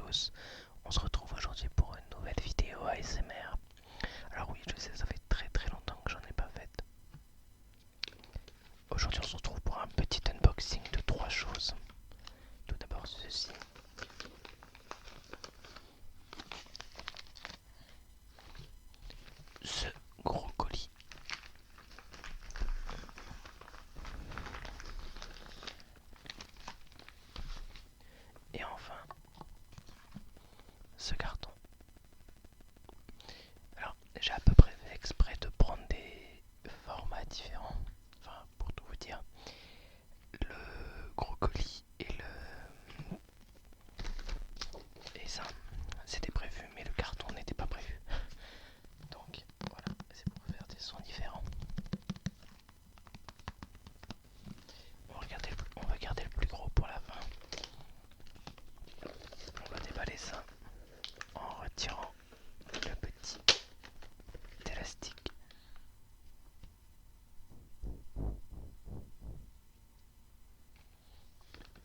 tous, on se retrouve aujourd'hui pour une nouvelle vidéo ASMR. Alors oui, je sais, ça fait très très longtemps que j'en ai pas fait. Aujourd'hui on se retrouve pour un petit unboxing de trois choses. Tout d'abord ceci. Ce gros colis. Et enfin, ce carton. Alors, j'ai à peu près fait exprès de prendre des formats différents. Enfin, pour tout vous dire, le gros colis et ça, c'était prévu, mais le carton n'était pas prévu. Donc, voilà, c'est pour faire des sons différents. On va garder le plus gros pour la fin. On va déballer ça en retirant le petit élastique.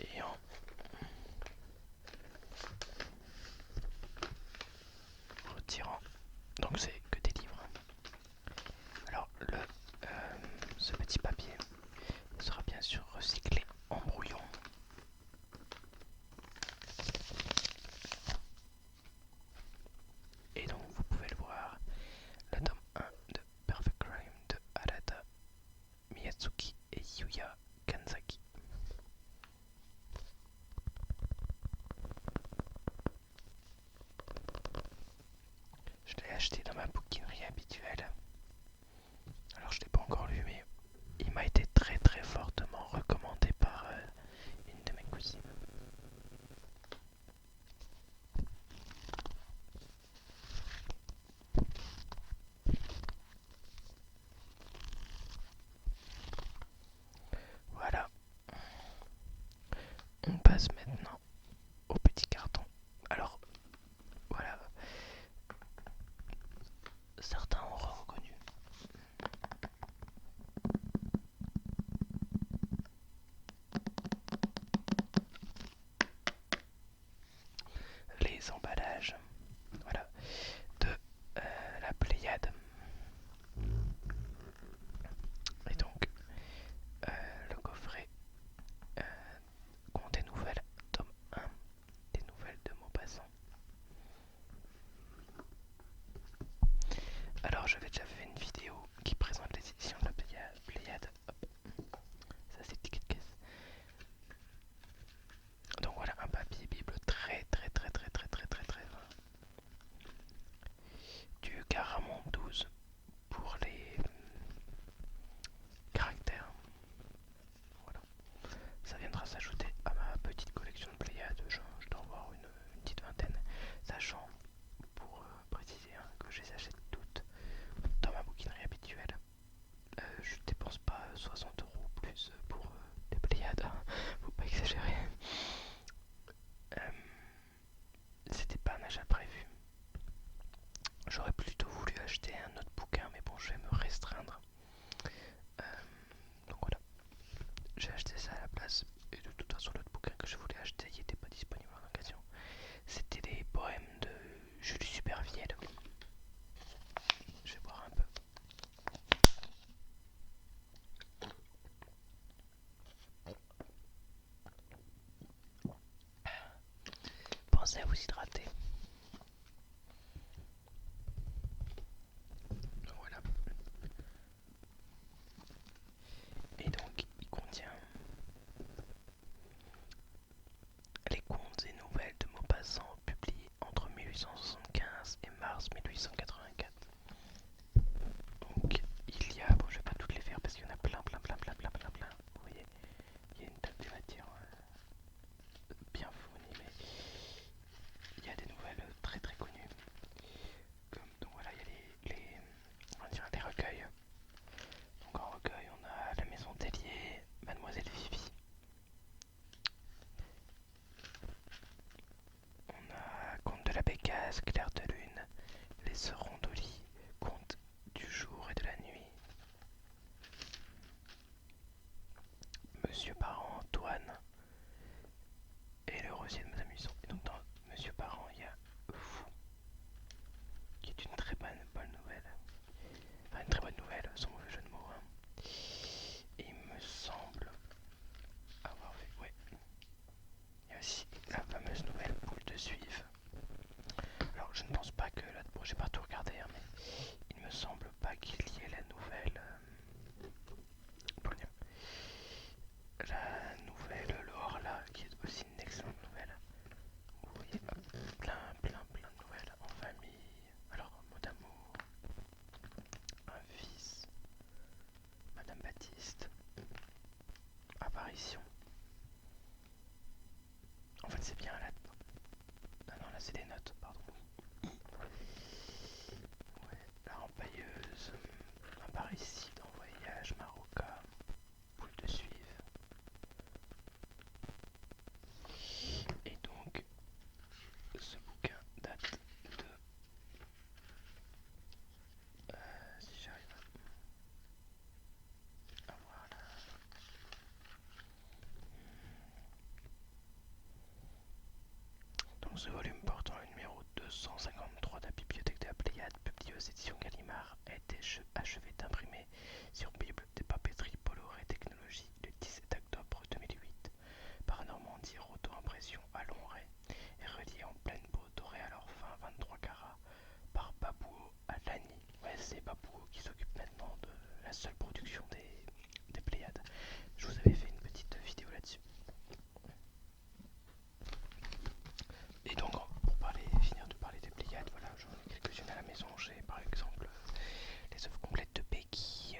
Et en retirant, donc c'est que des livres. Alors ce petit papier sera bien sûr recyclé en brouillon. Et donc vous pouvez le voir, le tome 1 de Perfect Crime de Arata Miyatsuki et Yuya Kanzaki. Je l'ai acheté dans ma bouquinerie habituelle. Alors je l'ai pas encore lu, mais il m'a été très très fortement recommandé par une de mes cousines. Voilà, on passe maintenant au petit carton. Alors voilà, certains ont reconnu. Les emballages, voilà, de la Pléiade. Et donc le coffret euh, Contes et Nouvelles, tome 1, des nouvelles de Maupassant. Alors j'avais déjà fait une vidéo qui présente les éditions de la Pléiade. Hop. Ça c'est ticket de caisse. Donc voilà, un papier bible très très très très très très très très fin. Du Garamond 12 pour les caractères. Voilà. Ça viendra s'ajouter à ma petite collection de Pléiade. Je dois en avoir une petite vingtaine. Sachant, pour préciser, que je les achète toutes dans ma bouquinerie habituelle. Je dépense pas 60 € plus pour des Pléiades. Faut pas exagérer. C'était pas un achat prévu. J'aurais plutôt voulu acheter un autre bouquin, mais bon, je vais me restreindre. Euh, donc voilà, j'ai acheté ça à la place. Et de toute façon, l'autre bouquin que je voulais acheter, il n'était pas disponible en occasion. C'était des poèmes de Jules Supervielle. Je vais boire un peu. Pensez à vous hydrater. Voilà. Et donc, il contient les contes et nouvelles de Maupassant publiés entre 1875 et mars 1884. Donc, il y a, bon, je vais pas toutes les faire parce qu'il y en a plein. Vous voyez, il y a une table des matières bien fournie, mais il y a des c'est des notes, pardon. Ouais, la rempailleuse, un parricide en voyage, Maroca, boule de suivre. Et donc, ce bouquin date de... si j'arrive à voir là... Donc ce volume portant le numéro 253 de la bibliothèque de la Pléiade, publié aux éditions Gallimard, a été achevé d'imprimer sur Bible des papeteries Bolloré Technologies le 17 octobre 2008 par Normandie Roto-Impression à Lonray et relié en pleine peau dorée à leur fin 23 carats par Babouo à Lagny. Ouais, c'est Babouo qui s'occupe maintenant de la seule production des Pléiades. Je vous avais fait une petite vidéo là-dessus. Et donc, pour finir de parler des Pléiades, voilà, j'en ai quelques-unes à la maison. J'ai par exemple les œuvres complètes de Becky,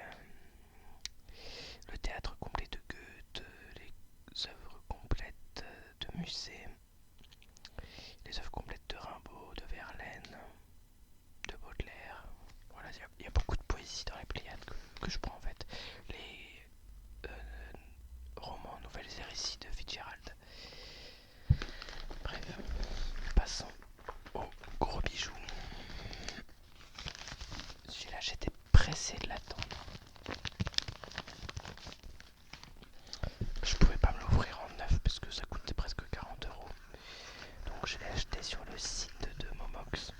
le théâtre complet de Goethe, les œuvres complètes de Musset, les œuvres complètes de Rimbaud, de Verlaine, de Baudelaire. Voilà, il y a beaucoup de poésie dans les Pléiades que je prends en fait. Les romans, nouvelles et récits de Fitzgerald. Bref, passons au gros bijou. Celui-là, j'étais pressé de l'attendre. Je pouvais pas me l'ouvrir en neuf parce que ça coûtait presque 40 euros. Donc je l'ai acheté sur le site de Momox.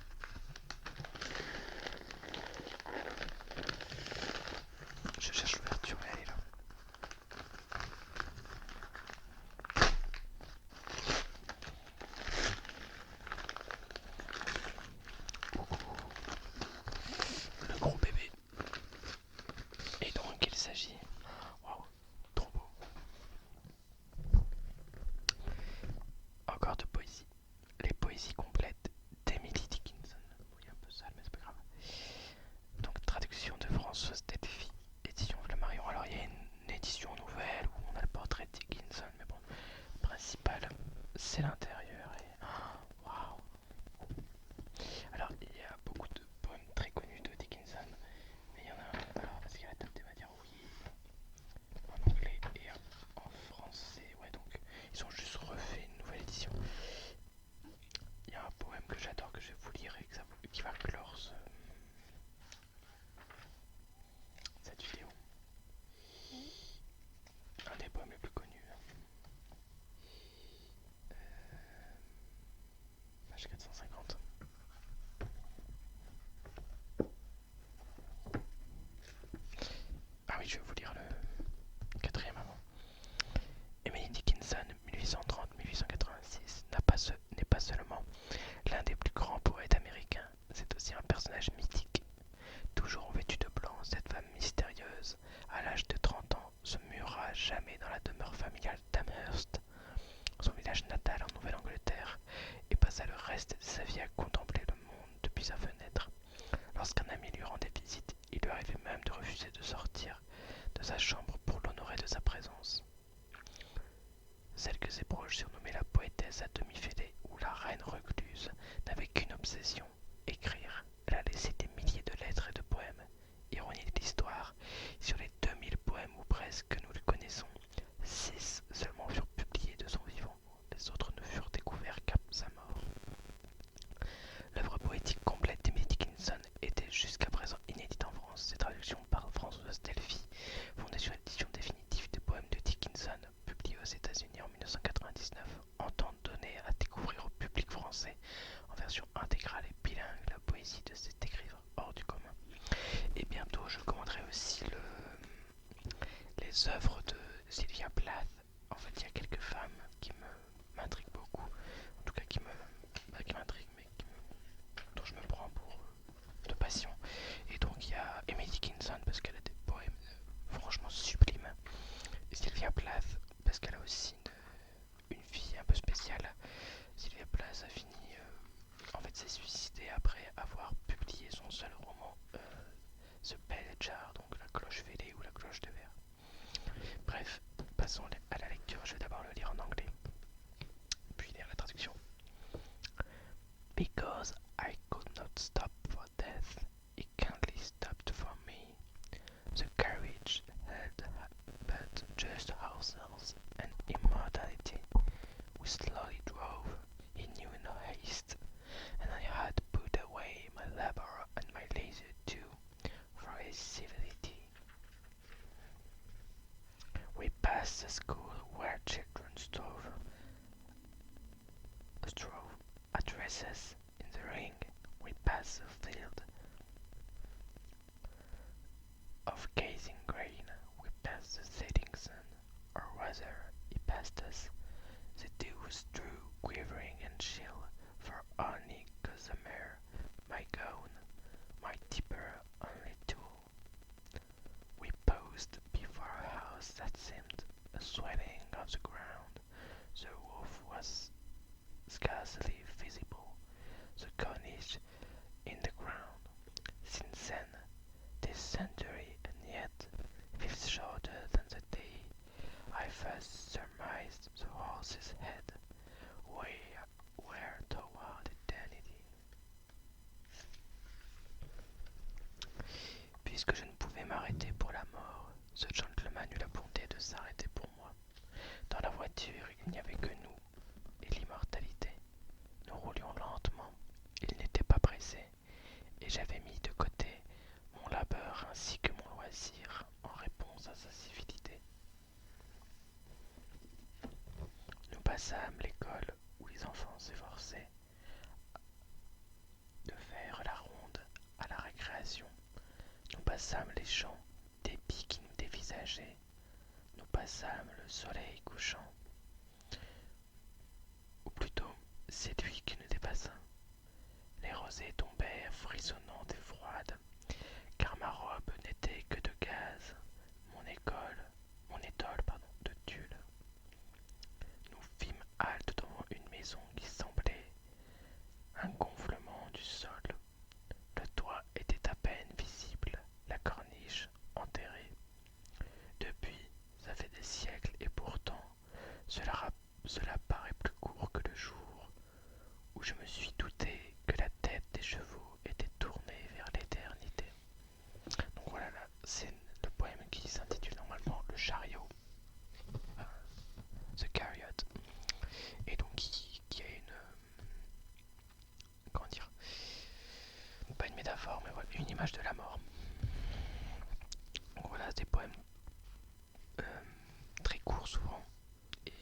Je cherche l'ouverture, mais elle est là. Le gros bébé. Et donc il s'agit... Waouh, trop beau. Encore de poésie. Les poésies complètes d'Emily Dickinson. Oui, un peu sale, mais c'est pas grave. Donc traduction de Françoise Delphi, édition Flammarion. Alors il y a une édition nouvelle où on a le portrait de Dickinson, mais bon, le principal c'est l'intérieur et... Waouh. Alors il y a beaucoup de poèmes très connus de Dickinson, mais il y en a un, alors est-ce qu'il y a la table va dire oui, en anglais et en français, ouais, donc ils ont juste refait une nouvelle édition. Il y a un poème que j'adore que je vais vous lire et qui va clore cette vidéo. Un des poèmes les plus connus. Page 450. Ah oui, je vais vous lire le quatrième avant. Emily Dickinson, 1830-1886, n'est pas seulement l'un des plus grands poètes américains, c'est aussi un personnage mythique. Toujours vêtue de blanc, cette femme mystérieuse, à l'âge de 30 ans, se murera à jamais dans la demeure familiale d'Amherst, son village natal en Nouvelle-Angleterre, et passa le reste de sa vie à contempler le monde depuis sa fenêtre. Lorsqu'un ami lui rendait visite, il lui arrivait même de refuser de sortir de sa chambre pour l'honorer de sa présence. Celle que ses proches surnommaient la poétesse à demi fêlée ou la reine recluse n'avait qu'une obsession, écrire. Elle a laissé des milliers de lettres et de poèmes. Ironie de l'histoire, sur les 2000 poèmes ou presque que nous le connaissons, 6 seulement furent publiés de son vivant. Les autres ne furent découverts qu'à sa mort. L'œuvre poétique complète d'Emily Dickinson était jusqu'à présent inédite en France. Ses traductions par Françoise Delphi, fondée sur l'édition définitive des poèmes de Dickinson, publiée aux États-Unis en 1999, entendent donner à découvrir au public français, en version intégrale et bilingue, la poésie de cet écrivain hors du commun. Et bientôt, je commanderai aussi les œuvres de Sylvia Plath. En fait, il y a quelques femmes qui m'intriguent beaucoup, en tout cas qui m'intriguent, mais dont je me prends pour de passion. Et donc il y a Emily Dickinson parce qu'elle a des poèmes franchement sublimes. Et Sylvia Plath parce qu'elle a aussi une vie un peu spéciale. Sylvia Plath a fini, en fait s'est suicidée après avoir publié son seul roman, The Bell Jar, donc la cloche fêlée ou la cloche de verre. Bref, passons à la lecture. Je vais d'abord le lire en anglais, puis lire la traduction. past the school where children strove at races in the ring. We passed the field of gazing grain. We passed the setting sun, or rather, he passed us. The dew was true, quivering and chill, for only gossamer, my gown, my tipper only tool. We paused before a house that seemed a swelling of the ground. The roof was scarcely visible, the cornice in the ground. Since then, this century, and yet feels shorter than the day I first surmised the horse's head, where toward eternity. Puisque je ne pouvais m'arrêter pour la mort, ce gentleman eut la bonté de s'arrêter pour moi. Dans la voiture, il n'y avait que nous et l'immortalité. Nous roulions lentement, il n'était pas pressé, et j'avais mis de côté mon labeur ainsi que mon loisir en réponse à sa civilité. Nous passâmes l'école où les enfants s'efforçaient de faire la ronde à la récréation. Nous passâmes les champs d'épis qui nous dévisageaient. Nous passâmes le soleil couchant, ou plutôt c'est lui qui nous dépassa. Les rosées tombèrent frissonnantes et froides, car ma robe n'était que de gaze, mon étole, de tulle. Nous fîmes halte devant une maison qui semblait un gonflement du sol. Le toit était à peine visible, la corniche enterrée. Depuis, ça fait des siècles et pourtant, cela paraît plus court que le jour où je me suis douté que la tête des chevaux était tournée vers l'éternité. Donc voilà, là, c'est le poème qui s'intitule normalement Le chariot, The Chariot, et donc qui a comment dire, pas une métaphore, mais voilà, une image de la mort. Donc voilà, des poèmes très courts souvent, et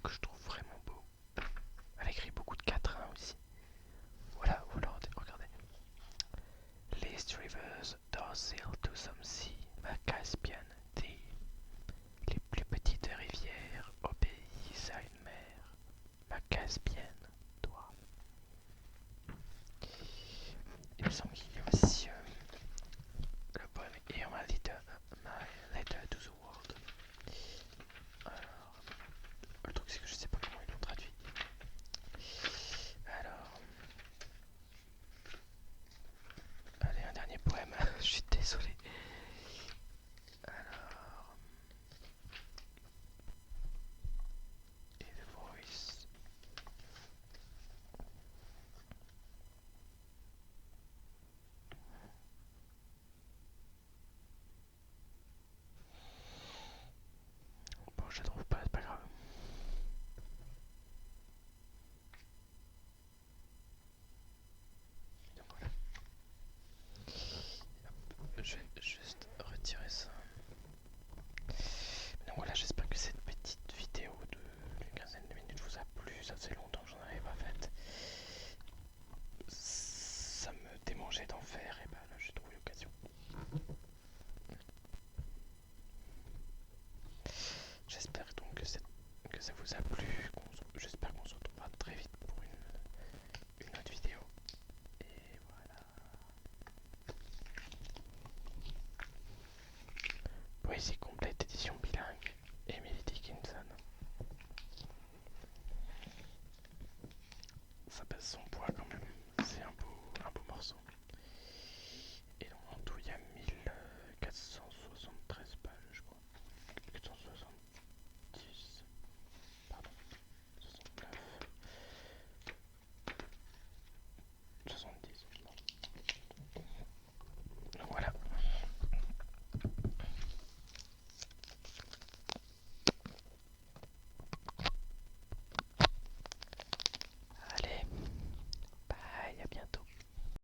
que je trouve vraiment beaux. Elle écrit beaucoup de quatrains aussi. Voilà, regardez. Least rivers docile to some sea, ma Caspian thee. Les plus petites rivières obéissent à une mer, ma Caspienne, toi. Il me semble qu'il y a aussi le poème Hear my letter to the world. Alors, le truc c'est que je sais pas comment ils l'ont traduit. Alors, allez, un dernier poème, je suis désolé. Alors, et The Voice. Bon, je la trouve pas, c'est pas grave. Donc voilà. Je vais juste retirer ça. Donc voilà, j'espère que cette petite vidéo d'une quinzaine de minutes vous a plu. Ça faisait longtemps que j'en avais pas fait. Ça me démangeait d'en faire, et bah là j'ai trouvé l'occasion. J'espère donc que ça vous a plu. J'espère qu'on se retrouvera très vite pour une autre vidéo. Et voilà. Poésie complète, édition bilingue, Emily Dickinson. Ça pèse son poids quand même. C'est un beau morceau.